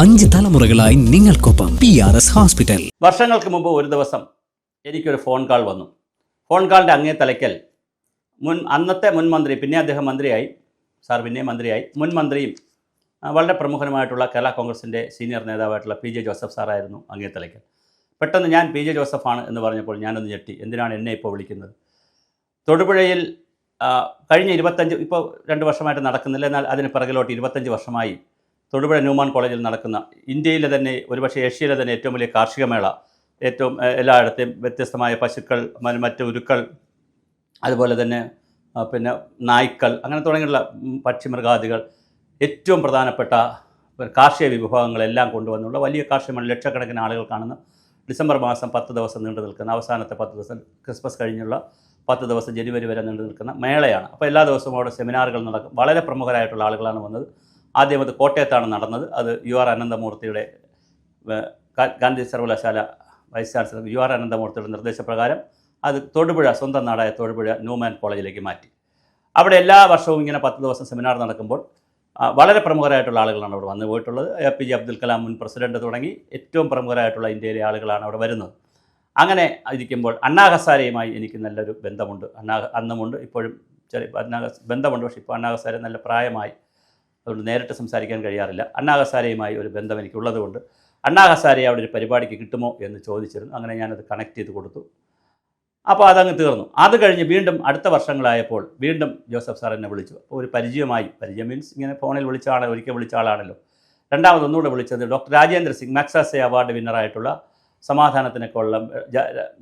5 തലമുറകളായി നിങ്ങൾക്കൊപ്പം PRS hospital. വർഷങ്ങൾക്ക് മുമ്പ് ഒരു ദിവസം എനിക്കൊരു ഫോൺ കാൾ വന്നു. ഫോൺ കാളിൻ്റെ അങ്ങേ തലയ്ക്കൽ അന്നത്തെ മുൻ മന്ത്രി, പിന്നെ അദ്ദേഹം മന്ത്രിയായി, സാർ പിന്നെയും മന്ത്രിയായി, മുൻ മന്ത്രിയും വളരെ പ്രമുഖനുമായിട്ടുള്ള കേരള കോൺഗ്രസിൻ്റെ സീനിയർ നേതാവായിട്ടുള്ള PJ ജോസഫ് സാറായിരുന്നു അങ്ങേ തലയ്ക്കൽ. പെട്ടെന്ന് ഞാൻ PJ ജോസഫാണ് എന്ന് പറഞ്ഞപ്പോൾ ഞാനൊന്ന് ഞെട്ടി. എന്തിനാണ് എന്നെ ഇപ്പോൾ വിളിക്കുന്നത്? തൊടുപുഴയിൽ കഴിഞ്ഞ 25, ഇപ്പോൾ 2 വർഷമായിട്ട് നടക്കുന്നില്ല, എന്നാൽ അതിന് പിറകിലോട്ട് 25 വർഷമായി തൊടുപുഴ ന്യൂമാൻ കോളേജിൽ നടക്കുന്ന ഇന്ത്യയിലെ തന്നെ, ഒരുപക്ഷെ ഏഷ്യയിലെ തന്നെ ഏറ്റവും വലിയ കാർഷിക മേള, ഏറ്റവും എല്ലായിടത്തെയും വ്യത്യസ്തമായ പശുക്കൾ, മറ്റ് ഉരുക്കൾ, അതുപോലെ തന്നെ പിന്നെ നായ്ക്കൾ, അങ്ങനെ തുടങ്ങിയുള്ള പക്ഷിമൃഗാദികൾ, ഏറ്റവും പ്രധാനപ്പെട്ട കാർഷിക വിഭവങ്ങളെല്ലാം കൊണ്ടുവന്നുള്ള വലിയ കാർഷിക മേള, ലക്ഷക്കണക്കിന് ആളുകൾ കാണുന്ന, ഡിസംബർ മാസം 10 ദിവസം നീണ്ടു നിൽക്കുന്ന, അവസാനത്തെ 10 ദിവസം, ക്രിസ്മസ് കഴിഞ്ഞുള്ള 10 ദിവസം, ജനുവരി വരെ നീണ്ടു നിൽക്കുന്ന മേളയാണ്. അപ്പോൾ എല്ലാ ദിവസവും അവിടെ സെമിനാറുകൾ നടക്കും. വളരെ പ്രമുഖരായിട്ടുള്ള ആളുകളാണ് വന്നത്. ആദ്യം അത് കോട്ടയത്താണ് നടന്നത്. അത് UR അനന്തമൂർത്തിയുടെ, ഗാന്ധി സർവകലാശാല വൈസ് ചാൻസലർ UR അനന്തമൂർത്തിയുടെ നിർദ്ദേശപ്രകാരം അത് തൊടുപുഴ, സ്വന്തം നാടായ തൊടുപുഴ ന്യൂമാൻ കോളേജിലേക്ക് മാറ്റി. അവിടെ എല്ലാ വർഷവും ഇങ്ങനെ 10 ദിവസം സെമിനാർ നടക്കുമ്പോൾ വളരെ പ്രമുഖരായിട്ടുള്ള ആളുകളാണ് അവിടെ വന്നു പോയിട്ടുള്ളത്. APJ അബ്ദുൽ കലാം മുൻ പ്രസിഡന്റ് തുടങ്ങി ഏറ്റവും പ്രമുഖരായിട്ടുള്ള ഇന്ത്യയിലെ ആളുകളാണ് അവിടെ വരുന്നത്. അങ്ങനെ ഇരിക്കുമ്പോൾ അണ്ണാ ഹസാരെയുമായി എനിക്ക് നല്ലൊരു ബന്ധമുണ്ട്. അന്നുമുണ്ട്, ഇപ്പോഴും ചെറിയ ബന്ധമുണ്ട്. പക്ഷേ ഇപ്പോൾ അണ്ണാ ഹസാരെ നല്ല പ്രായമായി, അതുകൊണ്ട് നേരിട്ട് സംസാരിക്കാൻ കഴിയാറില്ല. അണ്ണാ ഹസാരെയുമായി ഒരു ബന്ധം എനിക്കുള്ളതുകൊണ്ട് അണ്ണാ ഹസാരെ അവിടെ ഒരു പരിപാടിക്ക് കിട്ടുമോ എന്ന് ചോദിച്ചിരുന്നു. അങ്ങനെ ഞാനത് കണക്ട് ചെയ്ത് കൊടുത്തു. അപ്പോൾ അതങ്ങ് തീർന്നു. അത് കഴിഞ്ഞ് വീണ്ടും അടുത്ത വർഷങ്ങളായപ്പോൾ വീണ്ടും ജോസഫ് സാർ എന്നെ വിളിച്ചു. അപ്പോൾ ഒരു പരിചയം മീൻസ് ഇങ്ങനെ ഫോണിൽ ഒരിക്കൽ വിളിച്ച ആളാണല്ലോ. ഒന്നുകൂടെ വിളിച്ചത് ഡോക്ടർ രാജേന്ദ്ര സിംഗ്, മാക്സാസെ അവാർഡ് വിന്നറായിട്ടുള്ള, സമാധാനത്തിനൊക്കെ ഉള്ള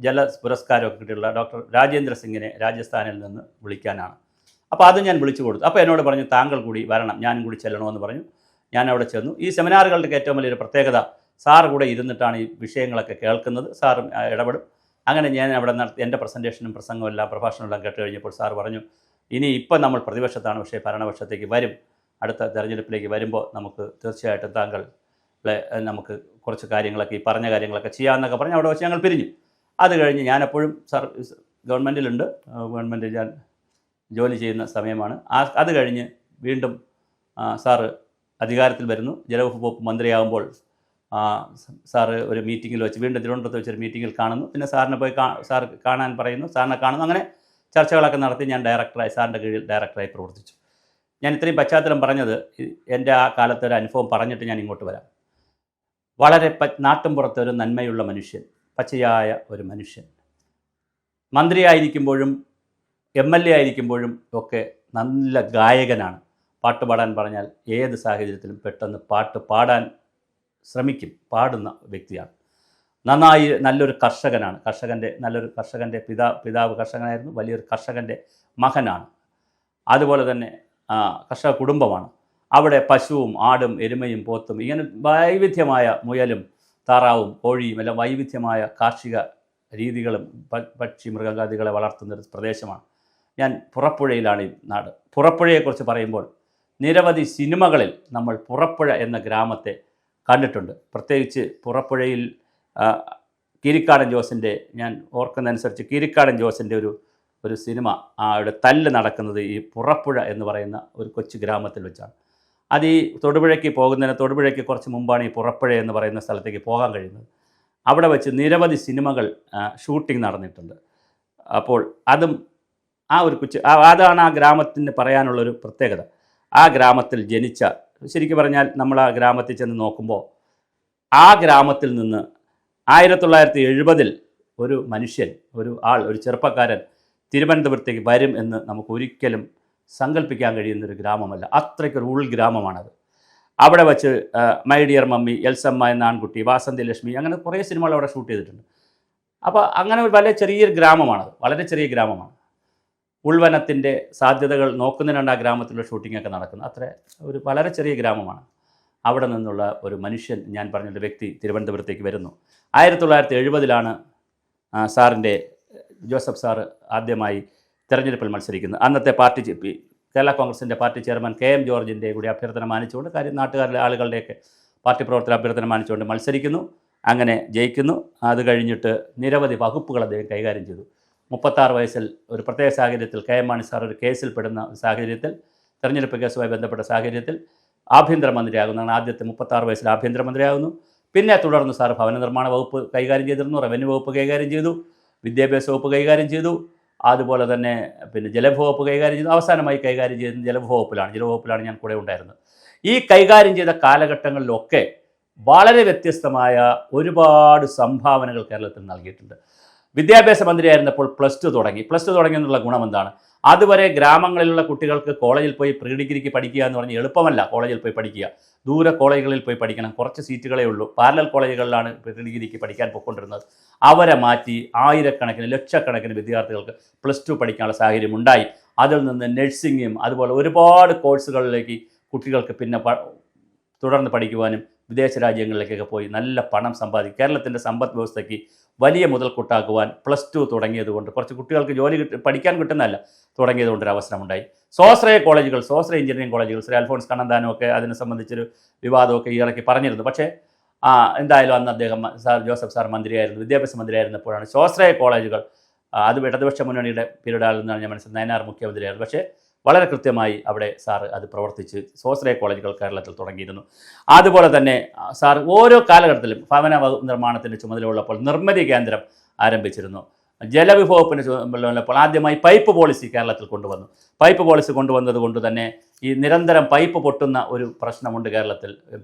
ജല പുരസ്കാരമൊക്കെ കിട്ടിയിട്ടുള്ള ഡോക്ടർ രാജേന്ദ്ര സിംഗിനെ രാജസ്ഥാനിൽ നിന്ന് വിളിക്കാനാണ്. അപ്പോൾ അത് ഞാൻ വിളിച്ചു കൊടുത്തു. അപ്പോൾ എന്നോട് പറഞ്ഞു, താങ്കൾ കൂടി വരണം, ഞാനും കൂടി ചെല്ലണമെന്ന് പറഞ്ഞു. ഞാൻ അവിടെ ചെന്നു. ഈ സെമിനാറുകളുടെ ഏറ്റവും വലിയൊരു പ്രത്യേകത, സാർ കൂടെ ഇരുന്നിട്ടാണ് ഈ വിഷയങ്ങളൊക്കെ കേൾക്കുന്നത്. സാറും ഇടപെടും. അങ്ങനെ ഞാൻ അവിടെ എൻ്റെ പ്രസൻറ്റേഷനും പ്രസംഗവും എല്ലാം, പ്രഭാഷണമെല്ലാം കേട്ട് കഴിഞ്ഞപ്പോൾ സാർ പറഞ്ഞു, ഇപ്പം നമ്മൾ പ്രതിപക്ഷത്താണ്, പക്ഷേ ഭരണപക്ഷത്തേക്ക് വരും, അടുത്ത തെരഞ്ഞെടുപ്പിലേക്ക് വരുമ്പോൾ നമുക്ക് തീർച്ചയായിട്ടും നമുക്ക് കുറച്ച് കാര്യങ്ങളൊക്കെ, ഈ പറഞ്ഞ കാര്യങ്ങളൊക്കെ ചെയ്യാമെന്നൊക്കെ പറഞ്ഞ് അവിടെ വെച്ച് ഞങ്ങൾ പിരിഞ്ഞു. അത് കഴിഞ്ഞ് ഞാനെപ്പോഴും ഗവൺമെൻറ്റിലുണ്ട്, ഗവൺമെൻറ്റിൽ ഞാൻ ജോലി ചെയ്യുന്ന സമയമാണ്. അത് കഴിഞ്ഞ് വീണ്ടും സാറ് അധികാരത്തിൽ വരുന്നു. ജലവകുപ്പ് മന്ത്രിയാകുമ്പോൾ സാറ് ഒരു മീറ്റിങ്ങിൽ വെച്ച്, വീണ്ടും തിരുവനന്തപുരത്ത് വെച്ചൊരു മീറ്റിങ്ങിൽ കാണുന്നു. പിന്നെ സാറിനെ പോയി സാർ കാണാൻ പറയുന്നു, സാറിനെ കാണുന്നു. അങ്ങനെ ചർച്ചകളൊക്കെ നടത്തി ഞാൻ സാറിൻ്റെ കീഴിൽ ഡയറക്ടറായി പ്രവർത്തിച്ചു. ഞാൻ ഇത്രയും പശ്ചാത്തലം പറഞ്ഞത് എൻ്റെ ആ കാലത്തെ ഒരു അനുഭവം പറഞ്ഞിട്ട് ഞാൻ ഇങ്ങോട്ട് വരാം. വളരെ നാട്ടിൻപുറത്തെ ഒരു നന്മയുള്ള മനുഷ്യൻ, പച്ചയായ ഒരു മനുഷ്യൻ, മന്ത്രിയായിരിക്കുമ്പോഴും MLA ആയിരിക്കുമ്പോഴും ഒക്കെ നല്ല ഗായകനാണ്. പാട്ട് പാടാൻ പറഞ്ഞാൽ ഏത് സാഹചര്യത്തിലും പെട്ടെന്ന് പാട്ട് പാടാൻ ശ്രമിക്കും, പാടുന്ന വ്യക്തിയാണ്. നന്നായി നല്ലൊരു കർഷകനാണ്. നല്ലൊരു കർഷകൻ്റെ പിതാവ് കർഷകനായിരുന്നു. വലിയൊരു കർഷകൻ്റെ മകനാണ്. അതുപോലെ തന്നെ കർഷക കുടുംബമാണ്. അവിടെ പശുവും ആടും എരുമയും പോത്തും, ഇങ്ങനെ വൈവിധ്യമായ, മുയലും താറാവും കോഴിയും എല്ലാം വൈവിധ്യമായ കാർഷിക രീതികളും പക്ഷി മൃഗാദികളെ വളർത്തുന്നൊരു പ്രദേശമാണ്. ഞാൻ പുറപ്പുഴയിലാണ് ഈ നാട്. പുറപ്പുഴയെക്കുറിച്ച് പറയുമ്പോൾ നിരവധി സിനിമകളിൽ നമ്മൾ പുറപ്പുഴ എന്ന ഗ്രാമത്തെ കണ്ടിട്ടുണ്ട്. പ്രത്യേകിച്ച് പുറപ്പുഴയിൽ കീരിക്കാടൻ ജോസിൻ്റെ, ഞാൻ ഓർക്കുന്നതനുസരിച്ച് കീരിക്കാടൻ ജോസിൻ്റെ ഒരു സിനിമ, അവിടെ തല്ല് നടക്കുന്നത് ഈ പുറപ്പുഴ എന്ന് പറയുന്ന ഒരു കൊച്ചു ഗ്രാമത്തിൽ വെച്ചാണ്. അത് ഈ തൊടുപുഴയ്ക്ക് കുറച്ച് മുമ്പാണ് ഈ പുറപ്പുഴ എന്ന് പറയുന്ന സ്ഥലത്തേക്ക് പോകാൻ കഴിയുന്നത്. അവിടെ വെച്ച് നിരവധി സിനിമകൾ ഷൂട്ടിംഗ് നടന്നിട്ടുണ്ട്. അപ്പോൾ അതും അതാണ് ആ ഗ്രാമത്തിന് പറയാനുള്ളൊരു പ്രത്യേകത. ആ ഗ്രാമത്തിൽ ജനിച്ച, ശരിക്കും പറഞ്ഞാൽ നമ്മൾ ആ ഗ്രാമത്തിൽ ചെന്ന് നോക്കുമ്പോൾ ആ ഗ്രാമത്തിൽ നിന്ന് 1970 ഒരു മനുഷ്യൻ, ഒരു ചെറുപ്പക്കാരൻ തിരുവനന്തപുരത്തേക്ക് വരും എന്ന് നമുക്ക് ഒരിക്കലും സങ്കല്പിക്കാൻ കഴിയുന്നൊരു ഗ്രാമമല്ല. അത്രയ്ക്കൊരു ഉൾഗ്രാമമാണത്. അവിടെ വച്ച് മൈ ഡിയർ മമ്മി, എൽസമ്മ എന്ന ആൺകുട്ടി, വാസന്തി ലക്ഷ്മി, അങ്ങനെ കുറേ സിനിമകൾ അവിടെ ഷൂട്ട് ചെയ്തിട്ടുണ്ട്. അപ്പോൾ അങ്ങനെ ഒരു വളരെ ചെറിയൊരു ഗ്രാമമാണത്, വളരെ ചെറിയ ഗ്രാമമാണ്. ഉൾവനത്തിൻ്റെ സാധ്യതകൾ നോക്കുന്നതിനാണ് ആ ഗ്രാമത്തിലുള്ള ഷൂട്ടിങ്ങൊക്കെ നടക്കുന്നത്. ഒരു വളരെ ചെറിയ ഗ്രാമമാണ്. അവിടെ നിന്നുള്ള ഒരു മനുഷ്യൻ, ഞാൻ പറഞ്ഞൊരു വ്യക്തി തിരുവനന്തപുരത്തേക്ക് വരുന്നു. 1970 സാറിൻ്റെ ജോസഫ് സാറ് ആദ്യമായി തെരഞ്ഞെടുപ്പിൽ മത്സരിക്കുന്നത്. അന്നത്തെ കേരള കോൺഗ്രസിൻ്റെ പാർട്ടി ചെയർമാൻ KM ജോർജിൻ്റെ കൂടി അഭ്യർത്ഥന മാനിച്ചുകൊണ്ട്, നാട്ടുകാരിലെ ആളുകളുടെയൊക്കെ പാർട്ടി പ്രവർത്തന അഭ്യർത്ഥന മാനിച്ചുകൊണ്ട് മത്സരിക്കുന്നു. അങ്ങനെ ജയിക്കുന്നു. അത് കഴിഞ്ഞിട്ട് നിരവധി വകുപ്പുകൾ അദ്ദേഹം കൈകാര്യം ചെയ്തു. 36 വയസ്സിൽ ഒരു പ്രത്യേക സാഹചര്യത്തിൽ KM മാണി സാർ ഒരു കേസിൽ പെടുന്ന സാഹചര്യത്തിൽ, തെരഞ്ഞെടുപ്പ് കേസുമായി ബന്ധപ്പെട്ട സാഹചര്യത്തിൽ ആഭ്യന്തരമന്ത്രിയാകുന്നതാണ്. ആദ്യത്തെ 36 വയസ്സിൽ ആഭ്യന്തരമന്ത്രിയാകുന്നു. പിന്നെ തുടർന്ന് സാർ ഭവന നിർമ്മാണ വകുപ്പ് കൈകാര്യം ചെയ്തിരുന്നു, റവന്യൂ വകുപ്പ് കൈകാര്യം ചെയ്തു, വിദ്യാഭ്യാസ വകുപ്പ് കൈകാര്യം ചെയ്തു, അതുപോലെ തന്നെ പിന്നെ ജലവിഭവ വകുപ്പ് കൈകാര്യം ചെയ്തു. അവസാനമായി കൈകാര്യം ചെയ്തത് ജലവകുപ്പിലാണ് ഞാൻ കൂടെ ഉണ്ടായിരുന്നത്. ഈ കൈകാര്യം ചെയ്ത കാലഘട്ടങ്ങളിലൊക്കെ വളരെ വ്യത്യസ്തമായ ഒരുപാട് സംഭാവനകൾ കേരളത്തിൽ നൽകിയിട്ടുണ്ട്. വിദ്യാഭ്യാസ മന്ത്രിയായിരുന്നപ്പോൾ പ്ലസ് ടു തുടങ്ങിയെന്നുള്ള ഗുണം എന്താണ്? അതുവരെ ഗ്രാമങ്ങളിലുള്ള കുട്ടികൾക്ക് കോളേജിൽ പോയി പ്രീ ഡിഗ്രിക്ക് പഠിക്കുക എന്ന് പറഞ്ഞാൽ എളുപ്പമല്ല. കോളേജിൽ പോയി പഠിക്കുക, ദൂരെ കോളേജുകളിൽ പോയി പഠിക്കണം, കുറച്ച് സീറ്റുകളേ ഉള്ളൂ. പാരലൽ കോളേജുകളിലാണ് പ്രീ ഡിഗ്രിക്ക് പഠിക്കാൻ പോയിക്കൊണ്ടിരുന്നത്. അവരെ മാറ്റി ആയിരക്കണക്കിന് ലക്ഷക്കണക്കിന് വിദ്യാർത്ഥികൾക്ക് പ്ലസ് ടു പഠിക്കാനുള്ള സാഹചര്യം ഉണ്ടായി. അതിൽ നിന്ന് നഴ്സിംഗും അതുപോലെ ഒരുപാട് കോഴ്സുകളിലേക്ക് കുട്ടികൾക്ക് പിന്നെ തുടർന്ന് പഠിക്കുവാനും വിദേശ രാജ്യങ്ങളിലേക്കൊക്കെ പോയി നല്ല പണം സമ്പാദിക്കും. കേരളത്തിൻ്റെ സമ്പദ് വ്യവസ്ഥയ്ക്ക് വലിയ മുതൽക്കൂട്ടാക്കുവാൻ പ്ലസ് ടു തുടങ്ങിയതുകൊണ്ട് കുറച്ച് കുട്ടികൾക്ക് ജോലി പഠിക്കാൻ കിട്ടുന്നതല്ല, തുടങ്ങിയതുകൊണ്ടൊരു അവസരമുണ്ടായി. സ്വാശ്രയ എഞ്ചിനീയറിംഗ് കോളേജുകൾ ശ്രീ അൽഫോൺസ് കണ്ണന്താനമൊക്കെ അതിനെ സംബന്ധിച്ചൊരു വിവാദമൊക്കെ ഈ ഇടയ്ക്ക് പറഞ്ഞിരുന്നു. പക്ഷേ എന്തായാലും അന്ന് അദ്ദേഹം ജോസഫ് സാർ മന്ത്രിയായിരുന്നു, വിദ്യാഭ്യാസ മന്ത്രിയായിരുന്നപ്പോഴാണ് സ്വാശ്രയ കോളേജുകൾ അത് ഇടതുപക്ഷ മുന്നണിയുടെ പീരീഡിൽ നിന്നാണ് ഞാൻ മനസ്സിലായത്. നയനാർ മുഖ്യമന്ത്രിയായിരുന്നു. പക്ഷേ വളരെ കൃത്യമായി അവിടെ സാർ അത് പ്രവർത്തിച്ച് സ്വാശ്രയ കോളേജുകൾ കേരളത്തിൽ തുടങ്ങിയിരുന്നു. അതുപോലെ തന്നെ സാർ ഓരോ കാലഘട്ടത്തിലും ഭവന നിർമ്മാണത്തിൻ്റെ ചുമതലയുള്ളപ്പോൾ നിർമ്മിതി കേന്ദ്രം ആരംഭിച്ചിരുന്നു. ജലവിഭവത്തിന് ചുമതലയുള്ളപ്പോൾ ആദ്യമായി പൈപ്പ് പോളിസി കേരളത്തിൽ കൊണ്ടുവന്നു. പൈപ്പ് പോളിസി കൊണ്ടുവന്നത് കൊണ്ട് തന്നെ ഈ നിരന്തരം പൈപ്പ് പൊട്ടുന്ന ഒരു പ്രശ്നമുണ്ട് കേരളത്തിൽ.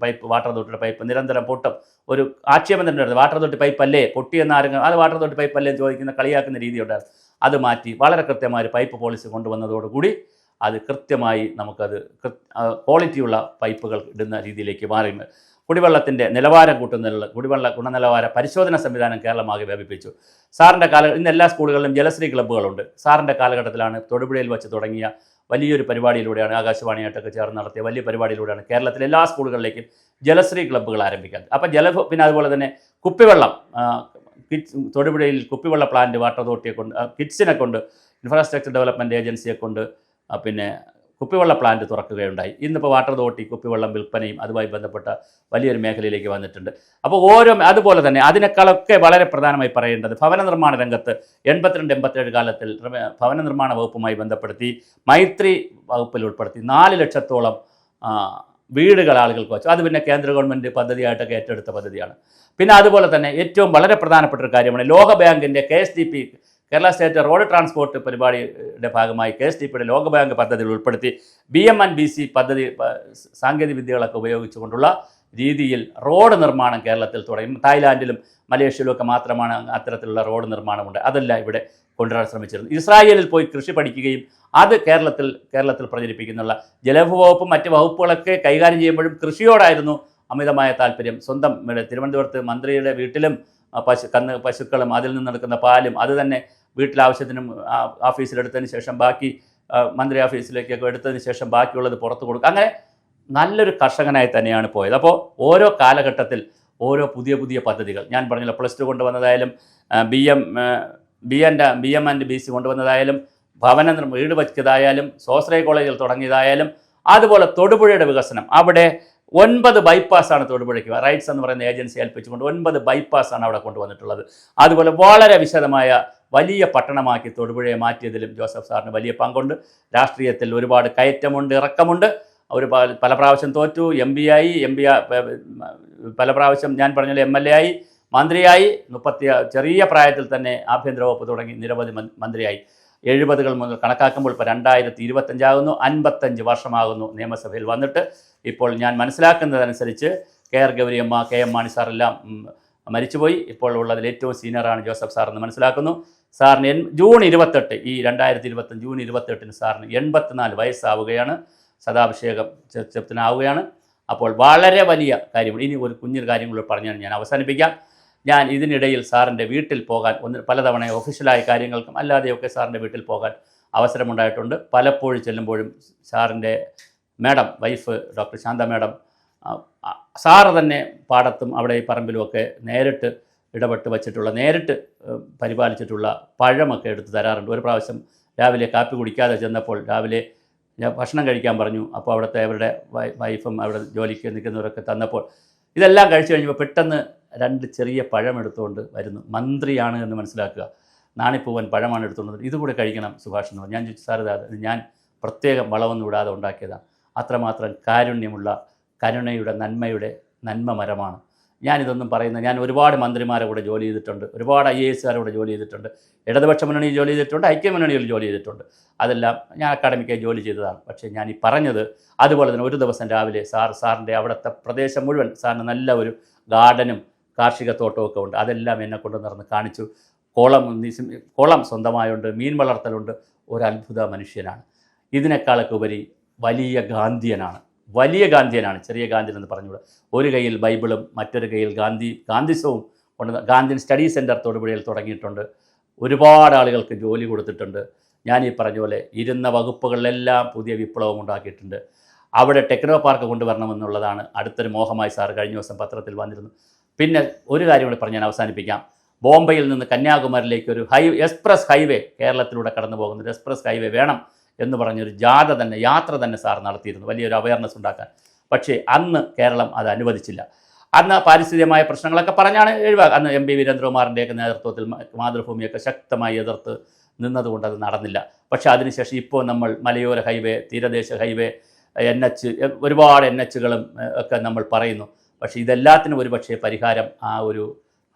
വാട്ടർ അതോറിറ്റിയുടെ പൈപ്പ് നിരന്തരം പൊട്ടും. ഒരു ആക്ഷേപം തന്നെ ഉണ്ടായിരുന്നു, വാട്ടർ അതോറിറ്റി പൈപ്പ് അല്ലേ പൊട്ടിയെന്ന് ആരെങ്കിലും അത് വാട്ടർ അതോറിറ്റി പൈപ്പ് അല്ലേ എന്ന് ചോദിക്കുന്ന കളിയാക്കുന്ന രീതി ഉണ്ടായിരുന്നു. അത് മാറ്റി വളരെ കൃത്യമായ പൈപ്പ് പോളിസി കൊണ്ടുവന്നതോടുകൂടി അത് കൃത്യമായി നമുക്കത് ക്വാളിറ്റിയുള്ള പൈപ്പുകൾ ഇടുന്ന രീതിയിലേക്ക് മാറി. കുടിവെള്ളത്തിൻ്റെ നിലവാരം കൂട്ടുന്നതിനുള്ള കുടിവെള്ള ഗുണനിലവാര പരിശോധന സംവിധാനം കേരളമാകെ വ്യാപിപ്പിച്ചു. സാറിൻ്റെ ഇന്ന് എല്ലാ സ്കൂളുകളിലും ജലശ്രീ ക്ലബ്ബുകളുണ്ട്. സാറിൻ്റെ കാലഘട്ടത്തിലാണ് തൊടുപുഴയിൽ വെച്ച് തുടങ്ങിയ വലിയൊരു പരിപാടിയിലൂടെയാണ്, ആകാശവാണിയായിട്ടൊക്കെ ചേർന്ന് നടത്തിയ വലിയ പരിപാടിയിലൂടെയാണ് കേരളത്തിലെ എല്ലാ സ്കൂളുകളിലേക്കും ജലശ്രീ ക്ലബ്ബുകൾ ആരംഭിക്കാൻ. അപ്പം പിന്നെ അതുപോലെ തന്നെ കുപ്പിവെള്ളം തൊടുപുഴയിൽ കുപ്പിവെള്ള പ്ലാന്റ് വാട്ടർ അതോറിറ്റിയെ കൊണ്ട് കിഡ്സിനെ കൊണ്ട് ഇൻഫ്രാസ്ട്രക്ചർ ഡെവലപ്മെൻറ്റ് ഏജൻസിയെ കൊണ്ട് പിന്നെ കുപ്പിവെള്ള പ്ലാന്റ് തുറക്കുകയുണ്ടായി. ഇന്നിപ്പോൾ വാട്ടർ അതോറിറ്റി കുപ്പിവെള്ളം വിൽപ്പനയും അതുമായി ബന്ധപ്പെട്ട വലിയൊരു മേഖലയിലേക്ക് വന്നിട്ടുണ്ട്. അപ്പോൾ അതുപോലെ തന്നെ അതിനേക്കാളൊക്കെ വളരെ പ്രധാനമായി പറയേണ്ടത് ഭവന നിർമ്മാണ രംഗത്ത് 82-87 കാലത്തിൽ ഭവന നിർമ്മാണ വകുപ്പുമായി ബന്ധപ്പെടുത്തി മൈത്രി വകുപ്പിൽ ഉൾപ്പെടുത്തി 4 ലക്ഷത്തോളം വീടുകൾ ആളുകൾക്ക് വെച്ചു. അത് പിന്നെ കേന്ദ്ര ഗവൺമെൻറ് പദ്ധതിയായിട്ടൊക്കെ ഏറ്റെടുത്ത പദ്ധതിയാണ്. പിന്നെ അതുപോലെ തന്നെ ഏറ്റവും വളരെ പ്രധാനപ്പെട്ട ഒരു കാര്യമാണ് ലോകബാങ്കിൻ്റെ KSDP Kerala state road transport പരിപാടിയുടെ ഭാഗമായി KSDPയുടെ ലോകബാങ്ക് പദ്ധതിയിൽ ഉൾപ്പെടുത്തി BMNBC പദ്ധതി സാങ്കേതിക വിദ്യകളൊക്കെ ഉപയോഗിച്ചുകൊണ്ടുള്ള രീതിയിൽ റോഡ് നിർമ്മാണം കേരളത്തിൽ തുടങ്ങി. തായ്ലാൻഡിലും മലേഷ്യയിലും ഒക്കെ മാത്രമാണ് അത്തരത്തിലുള്ള റോഡ് നിർമ്മാണമുണ്ട്. അതെല്ലാം ഇവിടെ കൊണ്ടുവരാൻ ശ്രമിച്ചിരുന്നു. ഇസ്രായേലിൽ പോയി കൃഷി പഠിക്കുകയും അത് കേരളത്തിൽ പ്രചരിപ്പിക്കുന്നുള്ള ജലവിഭവ വകുപ്പും മറ്റ് വകുപ്പുകളൊക്കെ കൈകാര്യം ചെയ്യുമ്പോഴും കൃഷിയോടായിരുന്നു അമിതമായ താല്പര്യം. സ്വന്തം തിരുവനന്തപുരത്ത് മന്ത്രിയുടെ വീട്ടിലും പശുക്കളും അതിൽ നിന്നെടുക്കുന്ന പാലും അത് തന്നെ വീട്ടിലാവശ്യത്തിനും ഓഫീസിലെടുത്തതിന് ശേഷം ബാക്കി മന്ത്രി ഓഫീസിലേക്കൊക്കെ എടുത്തതിന് ശേഷം ബാക്കിയുള്ളത് പുറത്ത് കൊടുക്കും. അങ്ങനെ നല്ലൊരു കർഷകനായി തന്നെയാണ് പോയത്. അപ്പോൾ ഓരോ കാലഘട്ടത്തിൽ ഓരോ പുതിയ പദ്ധതികൾ ഞാൻ പറഞ്ഞല്ലോ, പ്ലസ് ടു കൊണ്ടുവന്നതായാലും BMNBC കൊണ്ടുവന്നതായാലും വീട് വച്ചതായാലും സ്വാശ്രയ കോളേജിൽ തുടങ്ങിയതായാലും അതുപോലെ തൊടുപുഴയുടെ വികസനം, അവിടെ 9 ബൈപ്പാസാണ് തൊടുപുഴയ്ക്ക് റൈറ്റ്സ് എന്ന് പറയുന്ന ഏജൻസി ഏൽപ്പിച്ചുകൊണ്ട് 9 ബൈപ്പാസാണ് അവിടെ കൊണ്ടുവന്നിട്ടുള്ളത്. അതുപോലെ വളരെ വിശദമായ വലിയ പട്ടണമാക്കി തൊടുപുഴയെ മാറ്റിയതിലും ജോസഫ് സാറിന് വലിയ പങ്കുണ്ട്. രാഷ്ട്രീയത്തിൽ ഒരുപാട് കയറ്റമുണ്ട്, ഇറക്കമുണ്ട്. പല പ്രാവശ്യം തോറ്റു, MP ആയി, പല പ്രാവശ്യം ഞാൻ പറഞ്ഞ MLA ആയി, മന്ത്രിയായി, ചെറിയ പ്രായത്തിൽ തന്നെ ആഭ്യന്തര വകുപ്പ് തുടങ്ങി നിരവധി മന്ത്രിയായി. 70കൾ മുതൽ കണക്കാക്കുമ്പോൾ ഇപ്പോൾ 2025 ആകുന്നു, 55 വർഷമാകുന്നു നിയമസഭയിൽ വന്നിട്ട്. ഇപ്പോൾ ഞാൻ മനസ്സിലാക്കുന്നതനുസരിച്ച് KR ഗൗരിയമ്മ, KM മാണി സാറെല്ലാം മരിച്ചുപോയി. ഇപ്പോൾ ഉള്ളതിൽ ഏറ്റവും സീനിയറാണ് ജോസഫ് സാർ എന്ന് മനസ്സിലാക്കുന്നു. സാറിന് ജൂൺ 28 ഈ 2025 ജൂൺ 28 സാറിന് 84 വയസ്സാവുകയാണ്. സദാഭിഷേകം ചെറുപ്പത്തിനാവുകയാണ്. അപ്പോൾ വളരെ വലിയ കാര്യമാണ്. ഇനി ഒരു കുഞ്ഞൊരു കാര്യം കൂടി പറഞ്ഞാൽ ഞാൻ അവസാനിപ്പിക്കാം. ഞാൻ ഇതിനിടയിൽ സാറിൻ്റെ വീട്ടിൽ പോകാൻ പലതവണ ഒഫീഷ്യലായ കാര്യങ്ങൾക്കും അല്ലാതെയൊക്കെ സാറിൻ്റെ വീട്ടിൽ പോകാൻ അവസരമുണ്ടായിട്ടുണ്ട്. പലപ്പോഴും ചെല്ലുമ്പോഴും സാറിൻ്റെ wife doctor Shantha madam sir തന്നെ പാടത്തും അവിടെ ഈ പറമ്പിലുമൊക്കെ നേരിട്ട് ഇടപെട്ട് വച്ചിട്ടുള്ള, നേരിട്ട് പരിപാലിച്ചിട്ടുള്ള പഴമൊക്കെ എടുത്ത് തരാറുണ്ട്. ഒരു പ്രാവശ്യം രാവിലെ കാപ്പി കുടിക്കാതെ ചെന്നപ്പോൾ രാവിലെ ഞാൻ ഭക്ഷണം കഴിക്കാൻ പറഞ്ഞു. അപ്പോൾ അവിടുത്തെ അവരുടെ വൈഫും അവിടെ ജോലിക്ക് നിൽക്കുന്നവരൊക്കെ തന്നപ്പോൾ ഇതെല്ലാം കഴിച്ചു കഴിഞ്ഞപ്പോൾ പെട്ടെന്ന് 2 ചെറിയ പഴം എടുത്തുകൊണ്ട് വരുന്നു. മന്ത്രിയാണ് എന്ന് മനസ്സിലാക്കുക. നാണിപ്പൂവൻ പഴമാണ് എടുത്തുകൊണ്ട് ഇതുകൂടെ കഴിക്കണം സുഭാഷ് എന്ന് പറഞ്ഞു. ഞാൻ ചോദിച്ചു, സാർ ഇത് ഞാൻ പ്രത്യേകം വളമൊന്നും വിടാതെ ഉണ്ടാക്കിയതാണ്. അത്രമാത്രം കാരുണ്യമുള്ള കരുണയുടെ നന്മ മരമാണ്. ഞാനിതൊന്നും പറയുന്നത്, ഞാൻ ഒരുപാട് മന്ത്രിമാരെ കൂടെ ജോലി ചെയ്തിട്ടുണ്ട്, ഒരുപാട് IASകാരുടെ കൂടെ ജോലി ചെയ്തിട്ടുണ്ട്, ഇടതുപക്ഷ മുന്നണിയിൽ ജോലി ചെയ്തിട്ടുണ്ട്, ഐക്യമുന്നണിയിൽ ജോലി ചെയ്തിട്ടുണ്ട്. അതെല്ലാം ഞാൻ അക്കാഡമിക്കായി ജോലി ചെയ്തതാണ്. പക്ഷേ ഞാൻ ഈ പറഞ്ഞത് അതുപോലെ തന്നെ ഒരു ദിവസം രാവിലെ സാറിൻ്റെ അവിടുത്തെ പ്രദേശം മുഴുവൻ, സാറിന് നല്ല ഒരു ഗാർഡനും കാർഷിക തോട്ടമൊക്കെ ഉണ്ട്, അതെല്ലാം എന്നെ കൊണ്ട് നടന്ന് കാണിച്ചു. കുളം സ്വന്തമായുണ്ട്, മീൻ വളർത്തലുണ്ട്. ഒരു അത്ഭുത മനുഷ്യനാണ്. ഇതിനേക്കാളൊക്കെ ഉപരി വലിയ ഗാന്ധിയനാണ്. ചെറിയ ഗാന്ധിയൻ എന്ന് പറഞ്ഞുകൂടെ. ഒരു കയ്യിൽ ബൈബിളും മറ്റൊരു കയ്യിൽ ഗാന്ധിസവും കൊണ്ട് ഗാന്ധിയൻ സ്റ്റഡി സെൻറ്റർ തൊടുപുഴയിൽ തുടങ്ങിയിട്ടുണ്ട്. ഒരുപാട് ആളുകൾക്ക് ജോലി കൊടുത്തിട്ടുണ്ട്. ഞാൻ ഈ പറഞ്ഞ പോലെ ഇരുന്ന വകുപ്പുകളിലെല്ലാം പുതിയ വിപ്ലവം ഉണ്ടാക്കിയിട്ടുണ്ട്. അവിടെ ടെക്നോ പാർക്ക് കൊണ്ടുവരണമെന്നുള്ളതാണ് അടുത്തൊരു മോഹമായി സാർ കഴിഞ്ഞ ദിവസം പത്രത്തിൽ വന്നിരുന്നു. പിന്നെ ഒരു കാര്യം കൂടി പറഞ്ഞ് ഞാൻ അവസാനിപ്പിക്കാം. ബോംബെയിൽ നിന്ന് കന്യാകുമാരിയിലേക്ക് ഒരു എക്സ്പ്രസ് ഹൈവേ കേരളത്തിലൂടെ കടന്നു പോകുന്നത്, എക്സ്പ്രസ് ഹൈവേ വേണം എന്ന് പറഞ്ഞൊരു യാത്ര തന്നെ സാർ നടത്തിയിരുന്നു, വലിയൊരു അവയർനെസ് ഉണ്ടാക്കാൻ. പക്ഷേ അന്ന് കേരളം അത് അനുവദിച്ചില്ല. അന്ന് പാരിസ്ഥിതികമായ പ്രശ്നങ്ങളൊക്കെ പറഞ്ഞാണ് അന്ന് MP വീരേന്ദ്രകുമാറിൻ്റെയൊക്കെ നേതൃത്വത്തിൽ മാതൃഭൂമിയൊക്കെ ശക്തമായി എതിർത്ത് നിന്നതുകൊണ്ട് അത് നടന്നില്ല. പക്ഷേ അതിനുശേഷം ഇപ്പോൾ നമ്മൾ മലയോര ഹൈവേ, തീരദേശ ഹൈവേ, NH, ഒരുപാട് NHകളും ഒക്കെ നമ്മൾ പറയുന്നു. പക്ഷേ ഇതെല്ലാത്തിനും ഒരുപക്ഷെ പരിഹാരം ആ ഒരു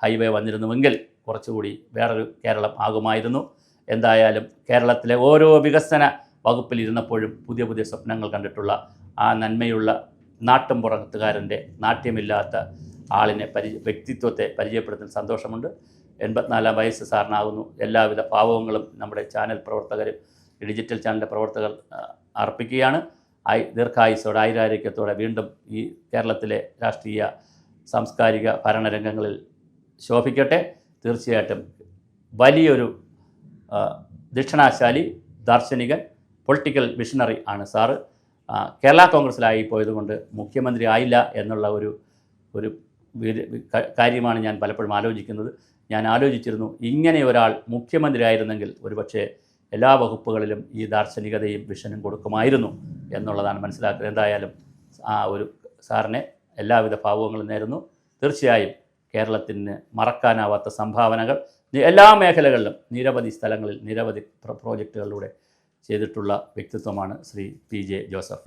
ഹൈവേ വന്നിരുന്നുവെങ്കിൽ കുറച്ചുകൂടി വേറൊരു കേരളം ആകുമായിരുന്നു. എന്തായാലും കേരളത്തിലെ ഓരോ വികസന വകുപ്പിലിരുന്നപ്പോഴും പുതിയ പുതിയ സ്വപ്നങ്ങൾ കണ്ടിട്ടുള്ള ആ നന്മയുള്ള നാട്ടുംപുറത്തുകാരൻ്റെ നാട്യമില്ലാത്ത ആളിനെ വ്യക്തിത്വത്തെ പരിചയപ്പെടുത്തുന്ന സന്തോഷമുണ്ട്. 84-ാം വയസ്സ് സാറിനാകുന്നു. എല്ലാവിധ ഭാവങ്ങളും നമ്മുടെ ചാനൽ പ്രവർത്തകരും ഡിജിറ്റൽ ചാനലിൻ്റെ പ്രവർത്തകർ അർപ്പിക്കുകയാണ്. ദീർഘായുസ്സോടെ ആയുരാരോഗ്യത്തോടെ വീണ്ടും ഈ കേരളത്തിലെ രാഷ്ട്രീയ സാംസ്കാരിക ഭരണരംഗങ്ങളിൽ ശോഭിക്കട്ടെ. തീർച്ചയായിട്ടും വലിയൊരു ദക്ഷിണാശാലി, ദാർശനികൻ, പൊളിറ്റിക്കൽ വിഷണറി ആണ് സാറ്. കേരള കോൺഗ്രസ്സിലായി പോയതുകൊണ്ട് മുഖ്യമന്ത്രി ആയില്ല എന്നുള്ള ഒരു കാര്യമാണ് ഞാൻ പലപ്പോഴും ആലോചിക്കുന്നത്. ഞാൻ ആലോചിച്ചിരുന്നു, ഇങ്ങനെ ഒരാൾ മുഖ്യമന്ത്രി ആയിരുന്നെങ്കിൽ ഒരുപക്ഷെ എല്ലാ വകുപ്പുകളിലും ഈ ദാർശനികതയും വിഷനും കൊടുക്കുമായിരുന്നു എന്നുള്ളതാണ് മനസ്സിലാക്കുന്നത്. എന്തായാലും ആ ഒരു സാറിനെ എല്ലാവിധ ഭാവുകങ്ങളും നേരുന്നു. തീർച്ചയായും കേരളത്തിന് മറക്കാനാവാത്ത സംഭാവനകൾ എല്ലാ മേഖലകളിലും നിരവധി സ്ഥലങ്ങളിൽ നിരവധി പ്രോജക്റ്റുകളിലൂടെ ചെയ്തിട്ടുള്ള വ്യക്തിത്വമാണ് ശ്രീ PJ ജോസഫ്.